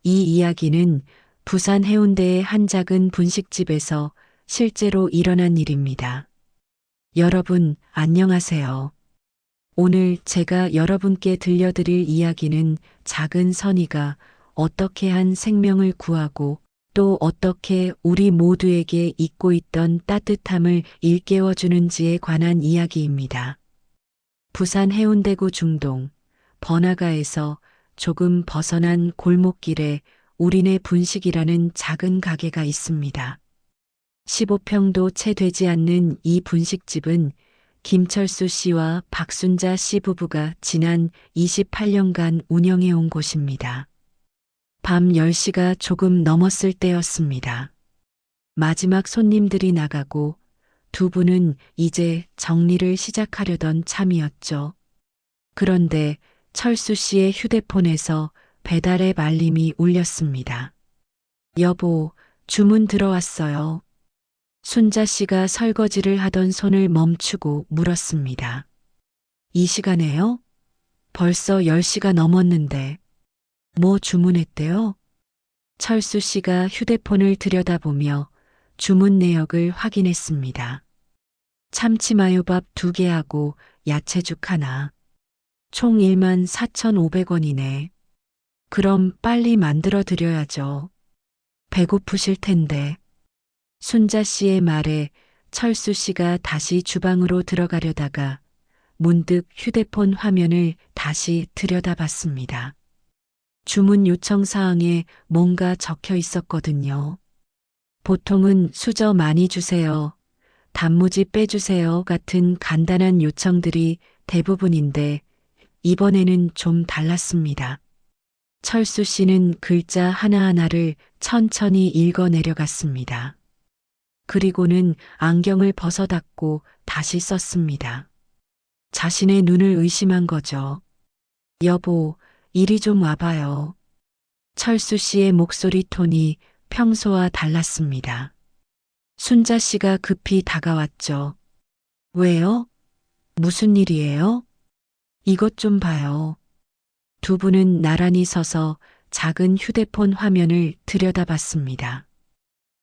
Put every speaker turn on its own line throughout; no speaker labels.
이 이야기는 부산 해운대의 한 작은 분식집에서 실제로 일어난 일입니다. 여러분, 안녕하세요. 오늘 제가 여러분께 들려드릴 이야기는 작은 선의가 어떻게 한 생명을 구하고 또 어떻게 우리 모두에게 잊고 있던 따뜻함을 일깨워주는지에 관한 이야기입니다. 부산 해운대구 중동 번화가에서 조금 벗어난 골목길에 우리네 분식이라는 작은 가게가 있습니다. 15평도 채 되지 않는 이 분식집은 김철수 씨와 박순자 씨 부부가 지난 28년간 운영해 온 곳입니다. 밤 10시가 조금 넘었을 때였습니다. 마지막 손님들이 나가고 두 분은 이제 정리를 시작하려던 참이었죠. 그런데 철수 씨의 휴대폰에서 배달의 말림이 울렸습니다. 여보, 주문 들어왔어요. 순자 씨가 설거지를 하던 손을 멈추고 물었습니다. 이 시간에요? 벌써 10시가 넘었는데. 뭐 주문했대요? 철수 씨가 휴대폰을 들여다보며 주문 내역을 확인했습니다. 참치마요밥 2개하고 야채죽 하나. 총 14,500원이네. 그럼 빨리 만들어 드려야죠. 배고프실 텐데. 순자 씨의 말에 철수 씨가 다시 주방으로 들어가려다가 문득 휴대폰 화면을 다시 들여다봤습니다. 주문 요청 사항에 뭔가 적혀 있었거든요. 보통은 수저 많이 주세요. 단무지 빼주세요 같은 간단한 요청들이 대부분인데 이번에는 좀 달랐습니다. 철수 씨는 글자 하나하나를 천천히 읽어 내려갔습니다. 그리고는 안경을 벗어닫고 다시 썼습니다. 자신의 눈을 의심한 거죠. 여보, 이리 좀 와봐요. 철수 씨의 목소리 톤이 평소와 달랐습니다. 순자 씨가 급히 다가왔죠. 왜요? 무슨 일이에요? 이것 좀 봐요. 두 분은 나란히 서서 작은 휴대폰 화면을 들여다봤습니다.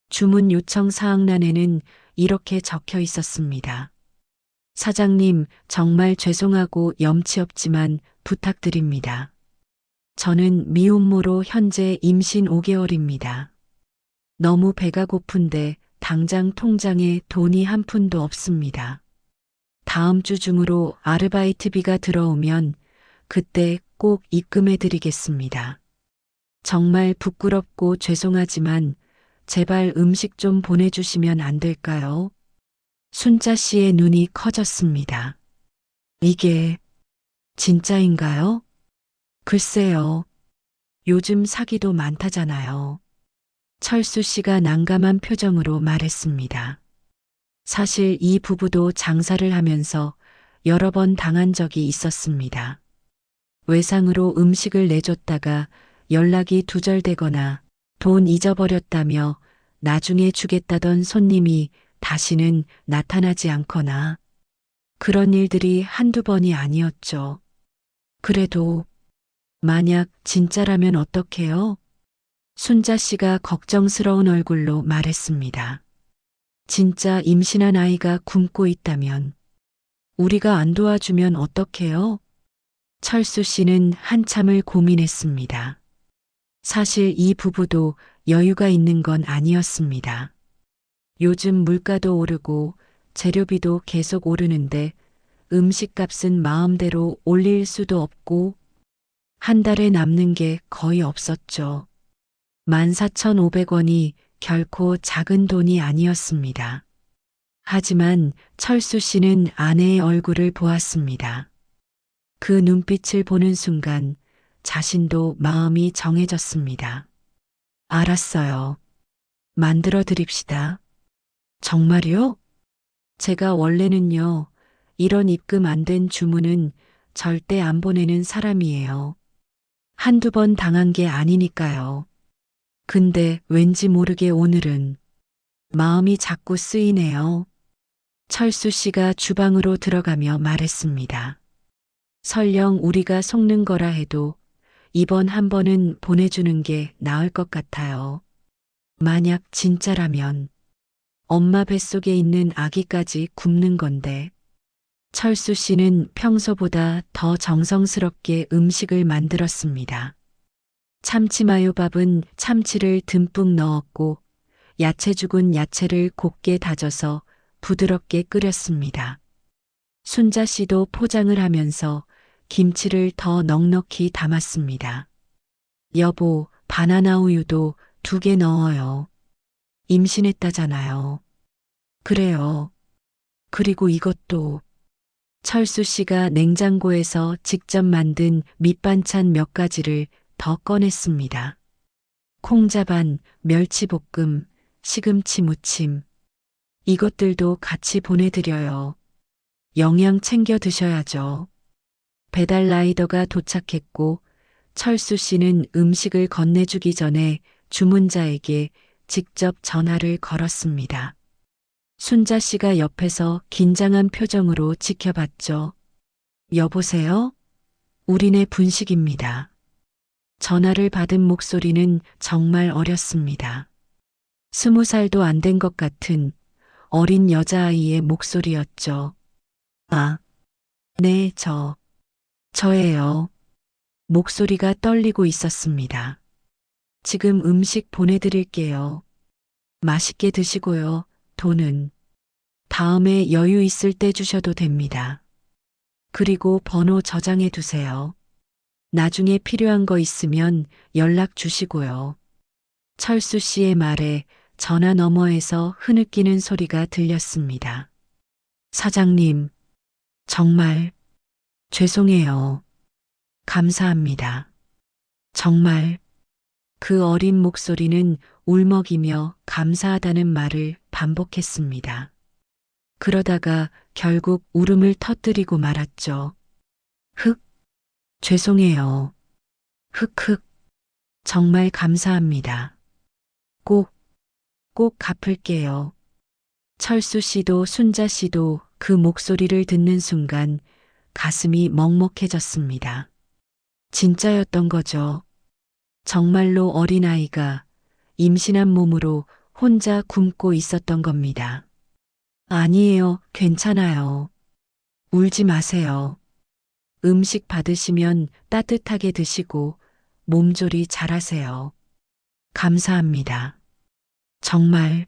주문 요청 사항란에는 이렇게 적혀 있었습니다. 사장님, 정말 죄송하고 염치 없지만 부탁드립니다. 저는 미혼모로 현재 임신 5개월입니다. 너무 배가 고픈데 당장 통장에 돈이 한 푼도 없습니다. 다음 주 중으로 아르바이트비가 들어오면 그때 꼭 입금해 드리겠습니다. 정말 부끄럽고 죄송하지만 제발 음식 좀 보내주시면 안 될까요? 순자 씨의 눈이 커졌습니다. 이게 진짜인가요? 글쎄요. 요즘 사기도 많다잖아요. 철수 씨가 난감한 표정으로 말했습니다. 사실 이 부부도 장사를 하면서 여러 번 당한 적이 있었습니다. 외상으로 음식을 내줬다가 연락이 두절되거나 돈 잊어버렸다며 나중에 주겠다던 손님이 다시는 나타나지 않거나 그런 일들이 한두 번이 아니었죠. 그래도 만약 진짜라면 어떡해요? 순자 씨가 걱정스러운 얼굴로 말했습니다. 진짜 임신한 아이가 굶고 있다면 우리가 안 도와주면 어떡해요? 철수 씨는 한참을 고민했습니다. 사실 이 부부도 여유가 있는 건 아니었습니다. 요즘 물가도 오르고 재료비도 계속 오르는데 음식값은 마음대로 올릴 수도 없고 한 달에 남는 게 거의 없었죠. 14,500원이 결코 작은 돈이 아니었습니다. 하지만 철수 씨는 아내의 얼굴을 보았습니다. 그 눈빛을 보는 순간 자신도 마음이 정해졌습니다. 알았어요. 만들어 드립시다. 정말요? 제가 원래는요, 이런 입금 안 된 주문은 절대 안 보내는 사람이에요. 한두 번 당한 게 아니니까요. 근데 왠지 모르게 오늘은 마음이 자꾸 쓰이네요. 철수 씨가 주방으로 들어가며 말했습니다. 설령 우리가 속는 거라 해도 이번 한 번은 보내주는 게 나을 것 같아요. 만약 진짜라면 엄마 뱃속에 있는 아기까지 굶는 건데. 철수 씨는 평소보다 더 정성스럽게 음식을 만들었습니다. 참치마요밥은 참치를 듬뿍 넣었고 야채죽은 야채를 곱게 다져서 부드럽게 끓였습니다. 순자 씨도 포장을 하면서 김치를 더 넉넉히 담았습니다. 여보, 바나나 우유도 2개 넣어요. 임신했다잖아요. 그래요. 그리고 이것도. 철수 씨가 냉장고에서 직접 만든 밑반찬 몇 가지를 더 꺼냈습니다. 콩자반, 멸치볶음, 시금치 무침. 이것들도 같이 보내드려요. 영양 챙겨 드셔야죠. 배달 라이더가 도착했고 철수 씨는 음식을 건네주기 전에 주문자에게 직접 전화를 걸었습니다. 순자 씨가 옆에서 긴장한 표정으로 지켜봤죠. 여보세요? 우리네 분식입니다. 전화를 받은 목소리는 정말 어렸습니다. 20살도 안 된 것 같은 어린 여자아이의 목소리였죠. 아, 네, 저예요. 목소리가 떨리고 있었습니다. 지금 음식 보내드릴게요. 맛있게 드시고요. 돈은 다음에 여유 있을 때 주셔도 됩니다. 그리고 번호 저장해 두세요. 나중에 필요한 거 있으면 연락 주시고요. 철수 씨의 말에 전화 너머에서 흐느끼는 소리가 들렸습니다. 사장님, 정말 죄송해요. 감사합니다. 정말. 그 어린 목소리는 울먹이며 감사하다는 말을 반복했습니다. 그러다가 결국 울음을 터뜨리고 말았죠. 흑, 죄송해요. 흑흑, 정말 감사합니다. 꼭 갚을게요. 철수 씨도 순자 씨도 그 목소리를 듣는 순간 가슴이 먹먹해졌습니다. 진짜였던 거죠. 정말로 어린아이가 임신한 몸으로 혼자 굶고 있었던 겁니다. 아니에요, 괜찮아요. 울지 마세요. 음식 받으시면 따뜻하게 드시고 몸조리 잘하세요. 감사합니다. 정말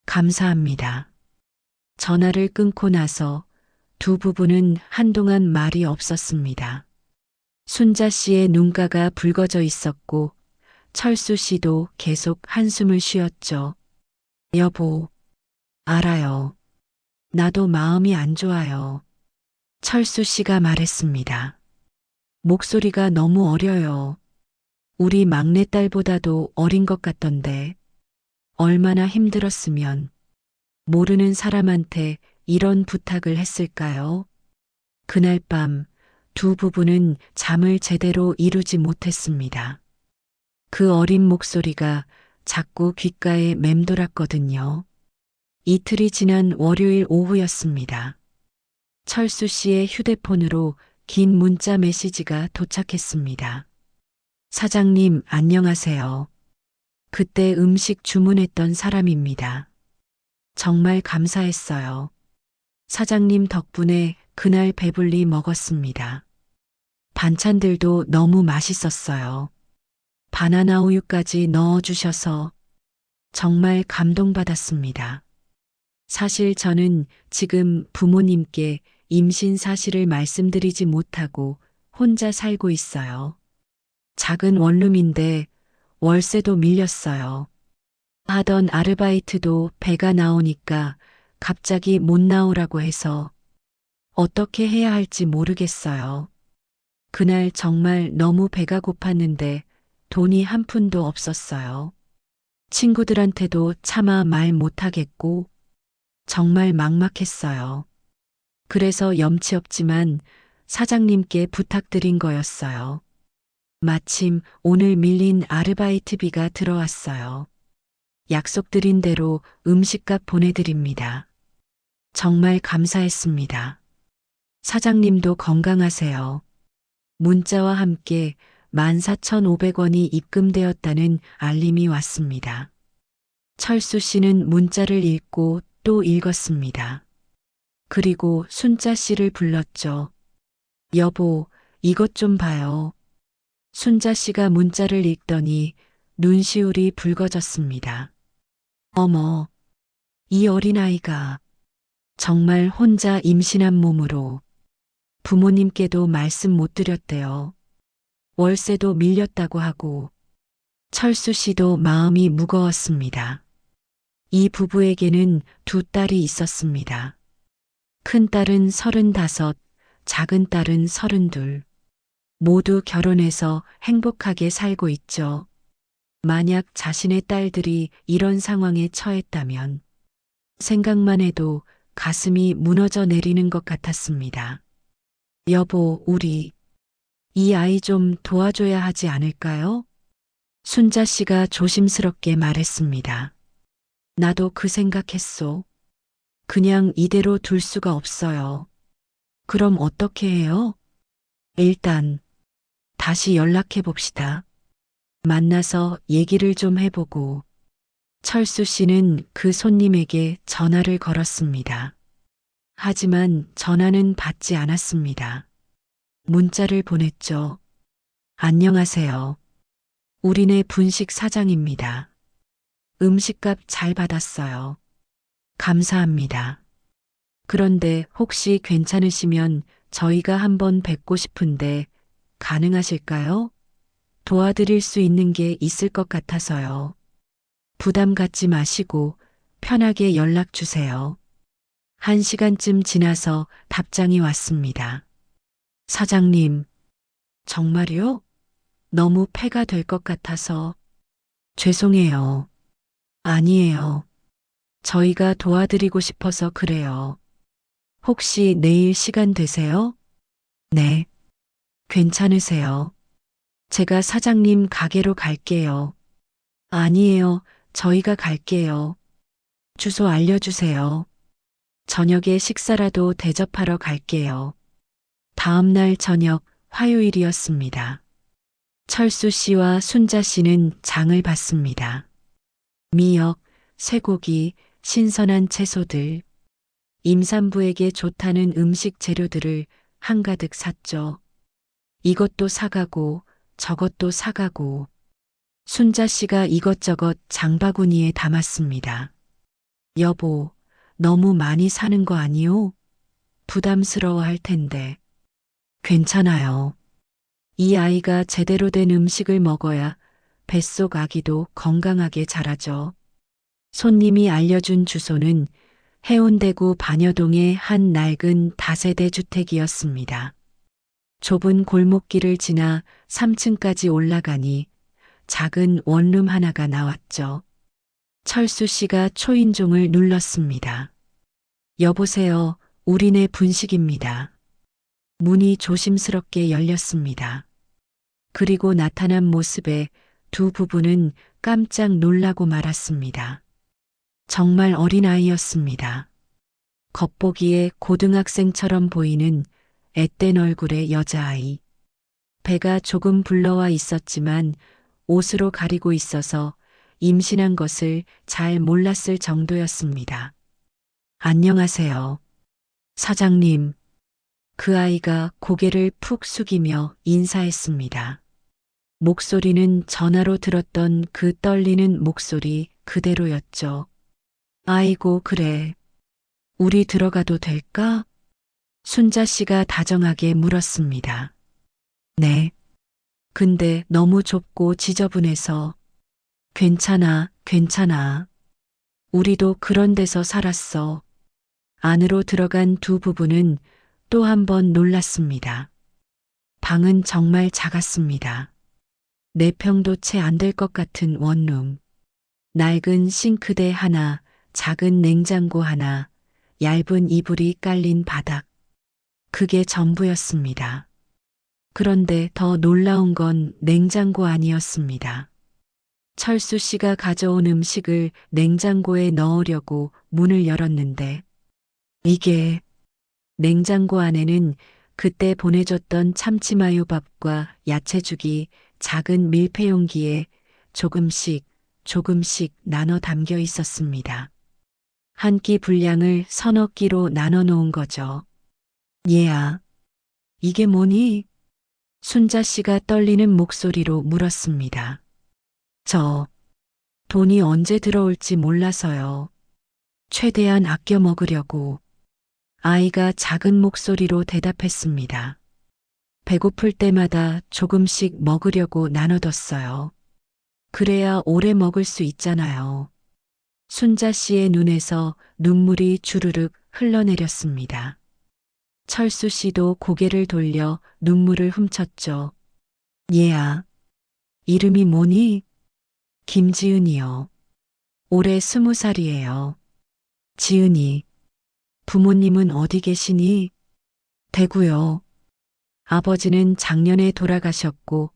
감사합니다. 전화를 끊고 나서 두 부부는 한동안 말이 없었습니다. 순자 씨의 눈가가 붉어져 있었고 철수 씨도 계속 한숨을 쉬었죠. 여보, 알아요. 나도 마음이 안 좋아요. 철수 씨가 말했습니다. 목소리가 너무 어려요. 우리 막내딸보다도 어린 것 같던데 얼마나 힘들었으면 모르는 사람한테 이런 부탁을 했을까요? 그날 밤 두 부부는 잠을 제대로 이루지 못했습니다. 그 어린 목소리가 자꾸 귓가에 맴돌았거든요. 이틀이 지난 월요일 오후였습니다. 철수 씨의 휴대폰으로 긴 문자 메시지가 도착했습니다. 사장님, 안녕하세요. 그때 음식 주문했던 사람입니다. 정말 감사했어요. 사장님 덕분에 그날 배불리 먹었습니다. 반찬들도 너무 맛있었어요. 바나나 우유까지 넣어주셔서 정말 감동받았습니다. 사실 저는 지금 부모님께 임신 사실을 말씀드리지 못하고 혼자 살고 있어요. 작은 원룸인데 월세도 밀렸어요. 하던 아르바이트도 배가 나오니까 갑자기 못 나오라고 해서 어떻게 해야 할지 모르겠어요. 그날 정말 너무 배가 고팠는데 돈이 한 푼도 없었어요. 친구들한테도 차마 말 못하겠고 정말 막막했어요. 그래서 염치 없지만 사장님께 부탁드린 거였어요. 마침 오늘 밀린 아르바이트비가 들어왔어요. 약속드린 대로 음식값 보내드립니다. 정말 감사했습니다. 사장님도 건강하세요. 문자와 함께 14,500원이 입금되었다는 알림이 왔습니다. 철수 씨는 문자를 읽고 또 읽었습니다. 그리고 순자 씨를 불렀죠. 여보, 이것 좀 봐요. 순자 씨가 문자를 읽더니 눈시울이 붉어졌습니다. 어머, 이 어린아이가 정말 혼자 임신한 몸으로 부모님께도 말씀 못 드렸대요. 월세도 밀렸다고 하고 철수 씨도 마음이 무거웠습니다. 이 부부에게는 두 딸이 있었습니다. 큰 딸은 35, 작은 딸은 32. 모두 결혼해서 행복하게 살고 있죠. 만약 자신의 딸들이 이런 상황에 처했다면 생각만 해도 가슴이 무너져 내리는 것 같았습니다. 여보, 우리 이 아이 좀 도와줘야 하지 않을까요? 순자 씨가 조심스럽게 말했습니다. 나도 그 생각했소. 그냥 이대로 둘 수가 없어요. 그럼 어떻게 해요? 일단 다시 연락해 봅시다. 만나서 얘기를 좀 해보고. 철수 씨는 그 손님에게 전화를 걸었습니다. 하지만 전화는 받지 않았습니다. 문자를 보냈죠. 안녕하세요. 우리네 분식 사장입니다. 음식값 잘 받았어요. 감사합니다. 그런데 혹시 괜찮으시면 저희가 한번 뵙고 싶은데 가능하실까요? 도와드릴 수 있는 게 있을 것 같아서요. 부담 갖지 마시고 편하게 연락 주세요. 1시간쯤 지나서 답장이 왔습니다. 사장님, 정말요? 너무 폐가 될 것 같아서 죄송해요. 아니에요. 저희가 도와드리고 싶어서 그래요. 혹시 내일 시간 되세요? 네. 괜찮으세요? 제가 사장님 가게로 갈게요. 아니에요. 저희가 갈게요. 주소 알려주세요. 저녁에 식사라도 대접하러 갈게요. 다음 날 저녁 화요일이었습니다. 철수 씨와 순자 씨는 장을 봤습니다. 미역, 쇠고기, 신선한 채소들, 임산부에게 좋다는 음식 재료들을 한가득 샀죠. 이것도 사가고 저것도 사가고 순자 씨가 이것저것 장바구니에 담았습니다. 여보, 너무 많이 사는 거 아니요? 부담스러워 할 텐데. 괜찮아요. 이 아이가 제대로 된 음식을 먹어야 뱃속 아기도 건강하게 자라죠. 손님이 알려준 주소는 해운대구 반여동의 한 낡은 다세대 주택이었습니다. 좁은 골목길을 지나 3층까지 올라가니 작은 원룸 하나가 나왔죠. 철수 씨가 초인종을 눌렀습니다. 여보세요, 우리네 분식입니다. 문이 조심스럽게 열렸습니다. 그리고 나타난 모습에 두 부부는 깜짝 놀라고 말았습니다. 정말 어린아이였습니다. 겉보기에 고등학생처럼 보이는 앳된 얼굴의 여자아이. 배가 조금 불러와 있었지만 옷으로 가리고 있어서 임신한 것을 잘 몰랐을 정도였습니다. 안녕하세요. 사장님. 그 아이가 고개를 푹 숙이며 인사했습니다. 목소리는 전화로 들었던 그 떨리는 목소리 그대로였죠. 아이고, 그래. 우리 들어가도 될까? 순자 씨가 다정하게 물었습니다. 네. 근데 너무 좁고 지저분해서. 괜찮아, 괜찮아. 우리도 그런 데서 살았어. 안으로 들어간 두 부부는 또 한 번 놀랐습니다. 방은 정말 작았습니다. 4평도 채 안 될 것 같은 원룸. 낡은 싱크대 하나, 작은 냉장고 하나, 얇은 이불이 깔린 바닥. 그게 전부였습니다. 그런데 더 놀라운 건 냉장고 아니었습니다. 철수 씨가 가져온 음식을 냉장고에 넣으려고 문을 열었는데 이게 냉장고 안에는 그때 보내줬던 참치마요밥과 야채죽이 작은 밀폐 용기에 조금씩 조금씩 나눠 담겨 있었습니다. 한 끼 분량을 서너 끼로 나눠 놓은 거죠. 얘야, 이게 뭐니? 순자 씨가 떨리는 목소리로 물었습니다. 저, 돈이 언제 들어올지 몰라서요. 최대한 아껴 먹으려고. 아이가 작은 목소리로 대답했습니다. 배고플 때마다 조금씩 먹으려고 나눠뒀어요. 그래야 오래 먹을 수 있잖아요. 순자 씨의 눈에서 눈물이 주르륵 흘러내렸습니다. 철수 씨도 고개를 돌려 눈물을 훔쳤죠. 얘야, 이름이 뭐니? 김지은이요. 올해 20살이에요. 지은이, 부모님은 어디 계시니? 대구요. 아버지는 작년에 돌아가셨고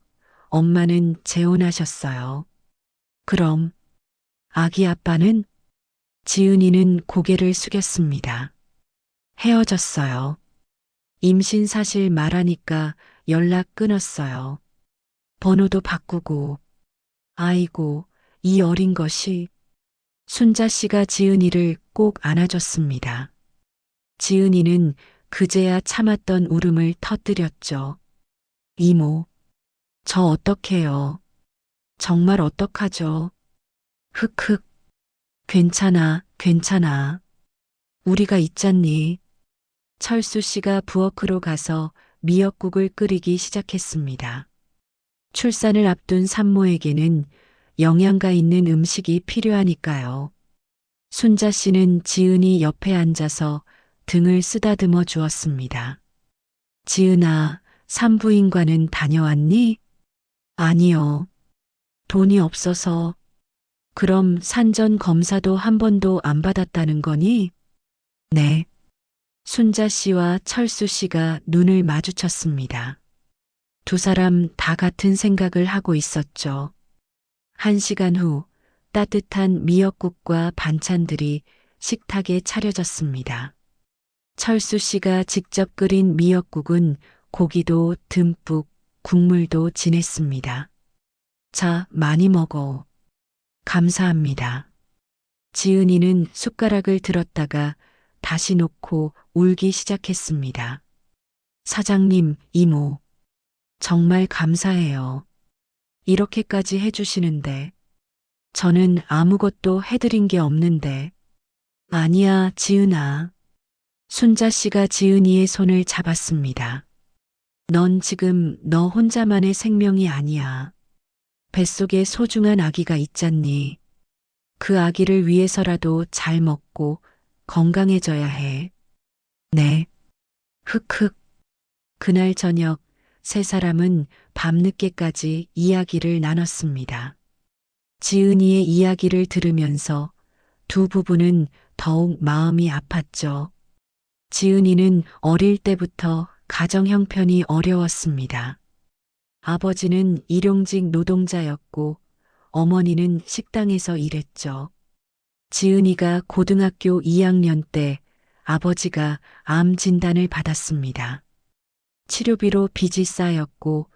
엄마는 재혼하셨어요. 그럼 아기 아빠는? 지은이는 고개를 숙였습니다. 헤어졌어요. 임신 사실 말하니까 연락 끊었어요. 번호도 바꾸고. 아이고, 이 어린 것이. 순자 씨가 지은이를 꼭 안아줬습니다. 지은이는 그제야 참았던 울음을 터뜨렸죠. 이모, 저 어떡해요? 정말 어떡하죠? 흑흑, 괜찮아, 괜찮아. 우리가 있잖니. 철수 씨가 부엌으로 가서 미역국을 끓이기 시작했습니다. 출산을 앞둔 산모에게는 영양가 있는 음식이 필요하니까요. 순자 씨는 지은이 옆에 앉아서 등을 쓰다듬어 주었습니다. 지은아, 산부인과는 다녀왔니? 아니요. 돈이 없어서. 그럼 산전 검사도 한 번도 안 받았다는 거니? 네. 순자 씨와 철수 씨가 눈을 마주쳤습니다. 두 사람 다 같은 생각을 하고 있었죠. 1시간 후 따뜻한 미역국과 반찬들이 식탁에 차려졌습니다. 철수 씨가 직접 끓인 미역국은 고기도 듬뿍, 국물도 진했습니다. 자, 많이 먹어. 감사합니다. 지은이는 숟가락을 들었다가 다시 놓고 울기 시작했습니다. 사장님, 이모, 정말 감사해요. 이렇게까지 해주시는데. 저는 아무것도 해드린 게 없는데. 아니야, 지은아. 순자 씨가 지은이의 손을 잡았습니다. 넌 지금 너 혼자만의 생명이 아니야. 뱃속에 소중한 아기가 있잖니. 그 아기를 위해서라도 잘 먹고 건강해져야 해. 네. 흑흑. 그날 저녁 세 사람은 밤늦게까지 이야기를 나눴습니다. 지은이의 이야기를 들으면서 두 부부는 더욱 마음이 아팠죠. 지은이는 어릴 때부터 가정 형편이 어려웠습니다. 아버지는 일용직 노동자였고 어머니는 식당에서 일했죠. 지은이가 고등학교 2학년 때 아버지가 암 진단을 받았습니다. 치료비로 빚이 쌓였고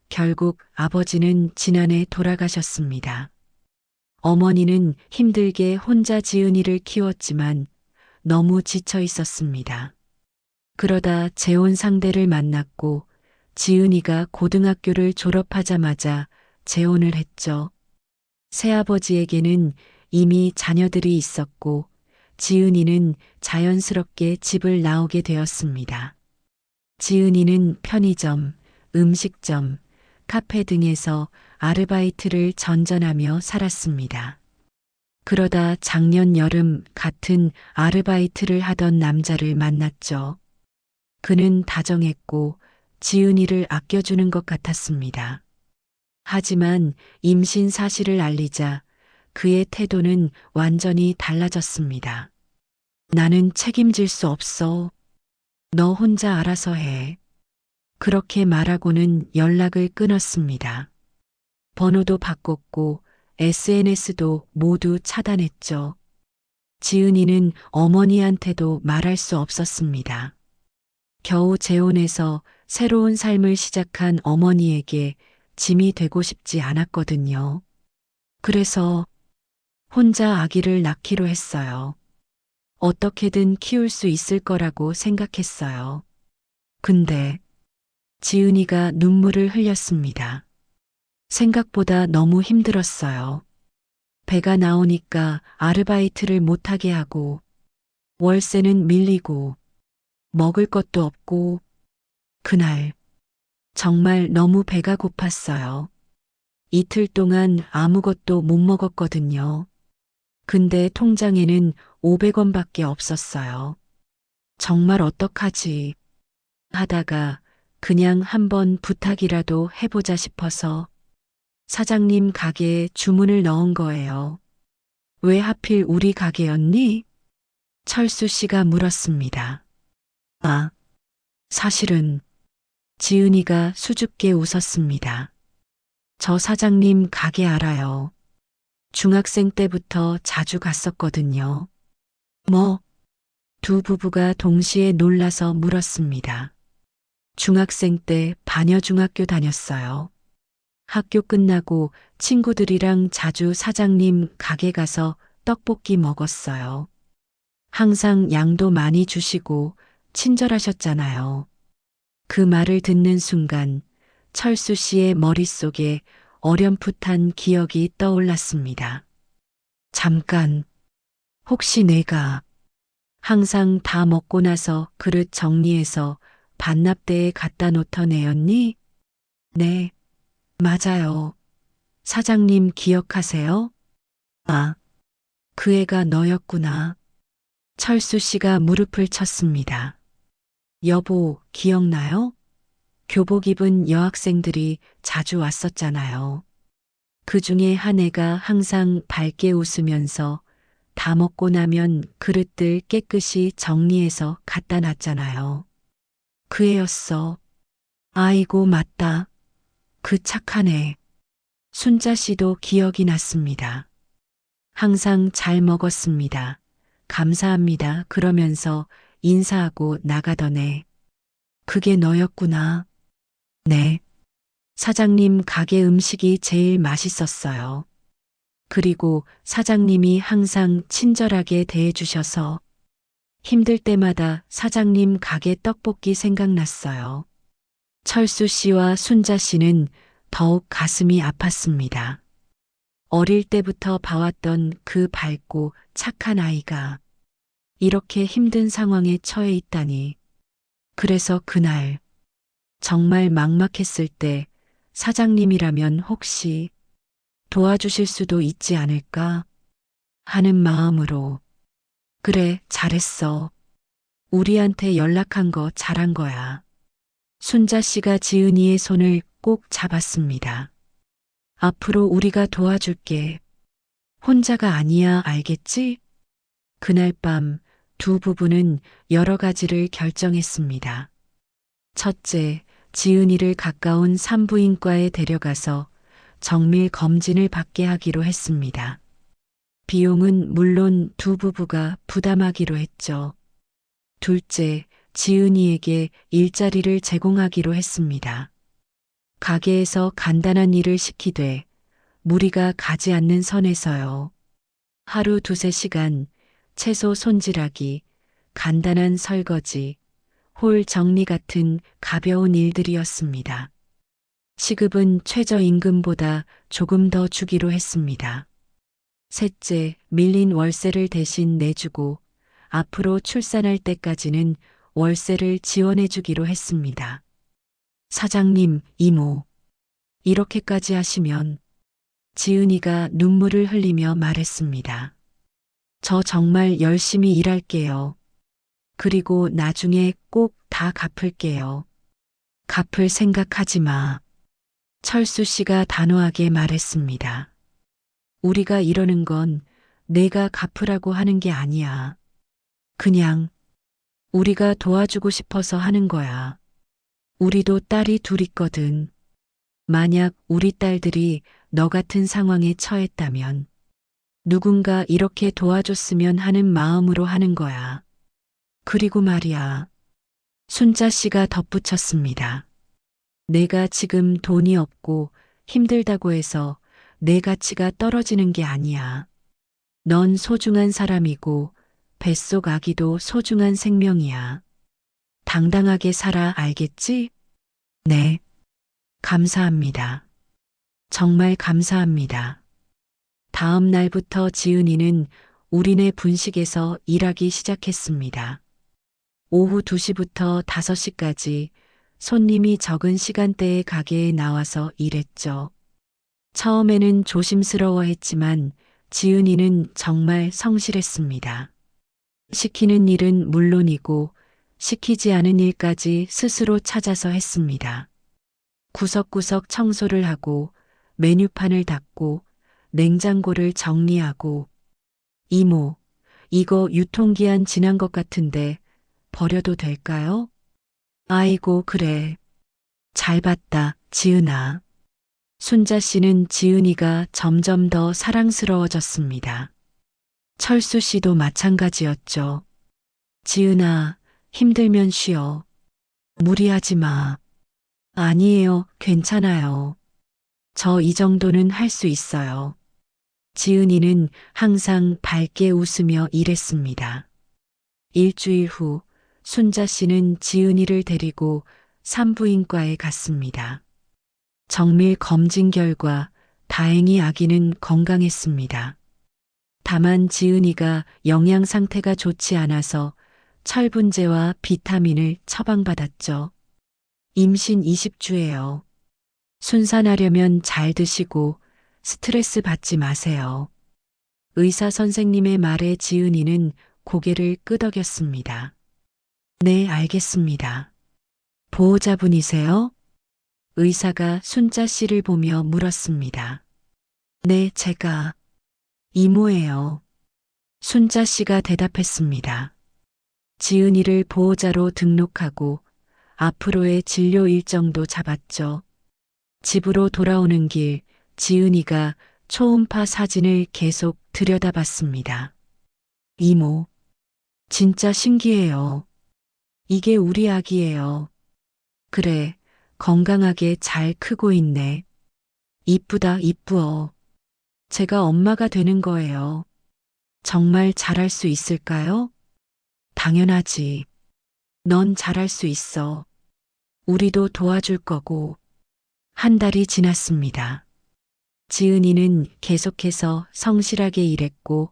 결국 아버지는 지난해 돌아가셨습니다. 어머니는 힘들게 혼자 지은이를 키웠지만 너무 지쳐 있었습니다. 그러다 재혼 상대를 만났고 지은이가 고등학교를 졸업하자마자 재혼을 했죠. 새아버지에게는 이미 자녀들이 있었고 지은이는 자연스럽게 집을 나오게 되었습니다. 지은이는 편의점, 음식점, 카페 등에서 아르바이트를 전전하며 살았습니다. 그러다 작년 여름 같은 아르바이트를 하던 남자를 만났죠. 그는 다정했고 지은이를 아껴주는 것 같았습니다. 하지만 임신 사실을 알리자 그의 태도는 완전히 달라졌습니다. 나는 책임질 수 없어. 너 혼자 알아서 해. 그렇게 말하고는 연락을 끊었습니다. 번호도 바꿨고 SNS도 모두 차단했죠. 지은이는 어머니한테도 말할 수 없었습니다. 겨우 재혼해서 새로운 삶을 시작한 어머니에게 짐이 되고 싶지 않았거든요. 그래서 혼자 아기를 낳기로 했어요. 어떻게든 키울 수 있을 거라고 생각했어요. 근데 지은이가 눈물을 흘렸습니다. 생각보다 너무 힘들었어요. 배가 나오니까 아르바이트를 못하게 하고 월세는 밀리고 먹을 것도 없고 그날 정말 너무 배가 고팠어요. 이틀 동안 아무것도 못 먹었거든요. 근데 통장에는 500원밖에 없었어요. 정말 어떡하지 하다가 그냥 한번 부탁이라도 해보자 싶어서 사장님 가게에 주문을 넣은 거예요. 왜 하필 우리 가게였니? 철수 씨가 물었습니다. 아, 사실은 지은이가 수줍게 웃었습니다. 저 사장님 가게 알아요. 중학생 때부터 자주 갔었거든요. 뭐? 두 부부가 동시에 놀라서 물었습니다. 중학생 때 반여중학교 다녔어요. 학교 끝나고 친구들이랑 자주 사장님 가게 가서 떡볶이 먹었어요. 항상 양도 많이 주시고 친절하셨잖아요. 그 말을 듣는 순간 철수 씨의 머릿속에 어렴풋한 기억이 떠올랐습니다. 잠깐, 혹시 내가 항상 다 먹고 나서 그릇 정리해서 반납대에 갖다 놓던 애였니? 네, 맞아요. 사장님 기억하세요? 아, 그 애가 너였구나. 철수 씨가 무릎을 쳤습니다. 여보, 기억나요? 교복 입은 여학생들이 자주 왔었잖아요. 그 중에 한 애가 항상 밝게 웃으면서 다 먹고 나면 그릇들 깨끗이 정리해서 갖다 놨잖아요. 그 애였어. 아이고, 맞다. 그 착한 애. 순자 씨도 기억이 났습니다. 항상 잘 먹었습니다. 감사합니다. 그러면서 인사하고 나가던 애. 그게 너였구나. 네. 사장님 가게 음식이 제일 맛있었어요. 그리고 사장님이 항상 친절하게 대해주셔서 힘들 때마다 사장님 가게 떡볶이 생각났어요. 철수 씨와 순자 씨는 더욱 가슴이 아팠습니다. 어릴 때부터 봐왔던 그 밝고 착한 아이가 이렇게 힘든 상황에 처해 있다니. 그래서 그날 정말 막막했을 때 사장님이라면 혹시 도와주실 수도 있지 않을까 하는 마음으로 그래, 잘했어. 우리한테 연락한 거 잘한 거야. 순자 씨가 지은이의 손을 꼭 잡았습니다. 앞으로 우리가 도와줄게. 혼자가 아니야, 알겠지? 그날 밤 두 부부는 여러 가지를 결정했습니다. 첫째, 지은이를 가까운 산부인과에 데려가서 정밀 검진을 받게 하기로 했습니다. 비용은 물론 두 부부가 부담하기로 했죠. 둘째, 지은이에게 일자리를 제공하기로 했습니다. 가게에서 간단한 일을 시키되 무리가 가지 않는 선에서요. 하루 두세 시간 채소 손질하기, 간단한 설거지, 홀 정리 같은 가벼운 일들이었습니다. 시급은 최저임금보다 조금 더 주기로 했습니다. 셋째, 밀린 월세를 대신 내주고 앞으로 출산할 때까지는 월세를 지원해 주기로 했습니다. 사장님, 이모, 이렇게까지 하시면 지은이가 눈물을 흘리며 말했습니다. 저 정말 열심히 일할게요. 그리고 나중에 꼭 다 갚을게요. 갚을 생각하지 마. 철수 씨가 단호하게 말했습니다. 우리가 이러는 건 내가 갚으라고 하는 게 아니야. 그냥 우리가 도와주고 싶어서 하는 거야. 우리도 딸이 둘 있거든. 만약 우리 딸들이 너 같은 상황에 처했다면 누군가 이렇게 도와줬으면 하는 마음으로 하는 거야. 그리고 말이야. 순자 씨가 덧붙였습니다. 내가 지금 돈이 없고 힘들다고 해서 내 가치가 떨어지는 게 아니야. 넌 소중한 사람이고 뱃속 아기도 소중한 생명이야. 당당하게 살아, 알겠지? 네. 감사합니다. 정말 감사합니다. 다음 날부터 지은이는 우리네 분식에서 일하기 시작했습니다. 오후 2시부터 5시까지 손님이 적은 시간대에 가게에 나와서 일했죠. 처음에는 조심스러워했지만 지은이는 정말 성실했습니다. 시키는 일은 물론이고 시키지 않은 일까지 스스로 찾아서 했습니다. 구석구석 청소를 하고 메뉴판을 닦고 냉장고를 정리하고 이모, 이거 유통기한 지난 것 같은데 버려도 될까요? 아이고, 그래. 잘 봤다, 지은아. 순자 씨는 지은이가 점점 더 사랑스러워졌습니다. 철수 씨도 마찬가지였죠. 지은아, 힘들면 쉬어. 무리하지 마. 아니에요, 괜찮아요. 저 이 정도는 할 수 있어요. 지은이는 항상 밝게 웃으며 일했습니다. 일주일 후 순자 씨는 지은이를 데리고 산부인과에 갔습니다. 정밀 검진 결과 다행히 아기는 건강했습니다. 다만 지은이가 영양 상태가 좋지 않아서 철분제와 비타민을 처방받았죠. 임신 20주예요. 순산하려면 잘 드시고 스트레스 받지 마세요. 의사 선생님의 말에 지은이는 고개를 끄덕였습니다. 네, 알겠습니다. 보호자분이세요? 의사가 순자 씨를 보며 물었습니다. 네, 제가 이모예요. 순자 씨가 대답했습니다. 지은이를 보호자로 등록하고 앞으로의 진료 일정도 잡았죠. 집으로 돌아오는 길, 지은이가 초음파 사진을 계속 들여다봤습니다. 이모, 진짜 신기해요. 이게 우리 아기예요. 그래, 건강하게 잘 크고 있네. 이쁘다, 이쁘어. 제가 엄마가 되는 거예요. 정말 잘할 수 있을까요? 당연하지. 넌 잘할 수 있어. 우리도 도와줄 거고. 한 달이 지났습니다. 지은이는 계속해서 성실하게 일했고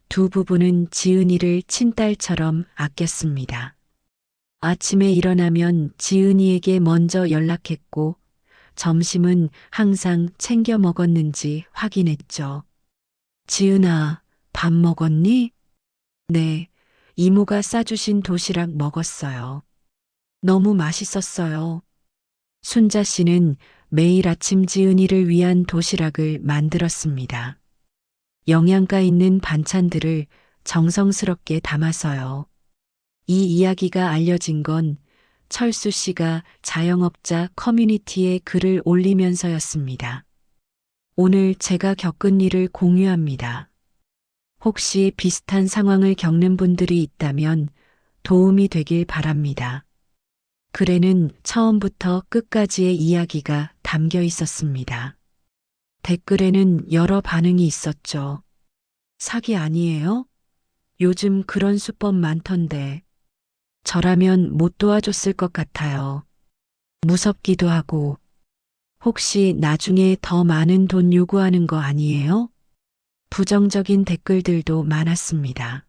두 부부는 지은이를 친딸처럼 아꼈습니다. 아침에 일어나면 지은이에게 먼저 연락했고 점심은 항상 챙겨 먹었는지 확인했죠. 지은아, 밥 먹었니? 네, 이모가 싸주신 도시락 먹었어요. 너무 맛있었어요. 순자 씨는 매일 아침 지은이를 위한 도시락을 만들었습니다. 영양가 있는 반찬들을 정성스럽게 담아서요. 이 이야기가 알려진 건 철수 씨가 자영업자 커뮤니티에 글을 올리면서였습니다. 오늘 제가 겪은 일을 공유합니다. 혹시 비슷한 상황을 겪는 분들이 있다면 도움이 되길 바랍니다. 글에는 처음부터 끝까지의 이야기가 담겨 있었습니다. 댓글에는 여러 반응이 있었죠. 사기 아니에요? 요즘 그런 수법 많던데. 저라면 못 도와줬을 것 같아요. 무섭기도 하고. 혹시 나중에 더 많은 돈 요구하는 거 아니에요? 부정적인 댓글들도 많았습니다.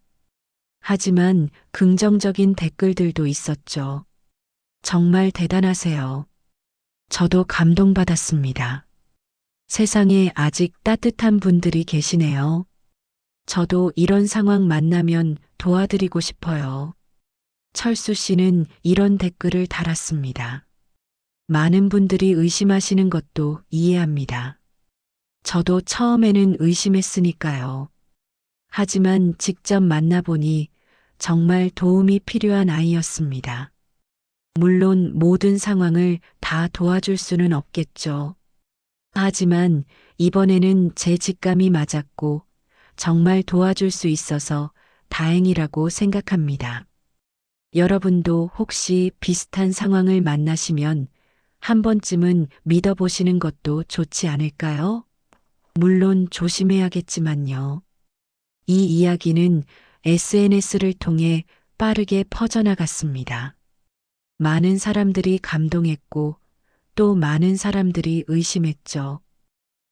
하지만 긍정적인 댓글들도 있었죠. 정말 대단하세요. 저도 감동받았습니다. 세상에 아직 따뜻한 분들이 계시네요. 저도 이런 상황 만나면 도와드리고 싶어요. 철수 씨는 이런 댓글을 달았습니다. 많은 분들이 의심하시는 것도 이해합니다. 저도 처음에는 의심했으니까요. 하지만 직접 만나보니 정말 도움이 필요한 아이였습니다. 물론 모든 상황을 다 도와줄 수는 없겠죠. 하지만 이번에는 제 직감이 맞았고 정말 도와줄 수 있어서 다행이라고 생각합니다. 여러분도 혹시 비슷한 상황을 만나시면 한 번쯤은 믿어보시는 것도 좋지 않을까요? 물론 조심해야겠지만요. 이 이야기는 SNS를 통해 빠르게 퍼져나갔습니다. 많은 사람들이 감동했고 또 많은 사람들이 의심했죠.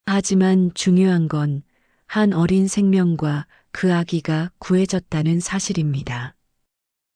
하지만 중요한 건 한 어린 생명과 그 아기가 구해졌다는 사실입니다.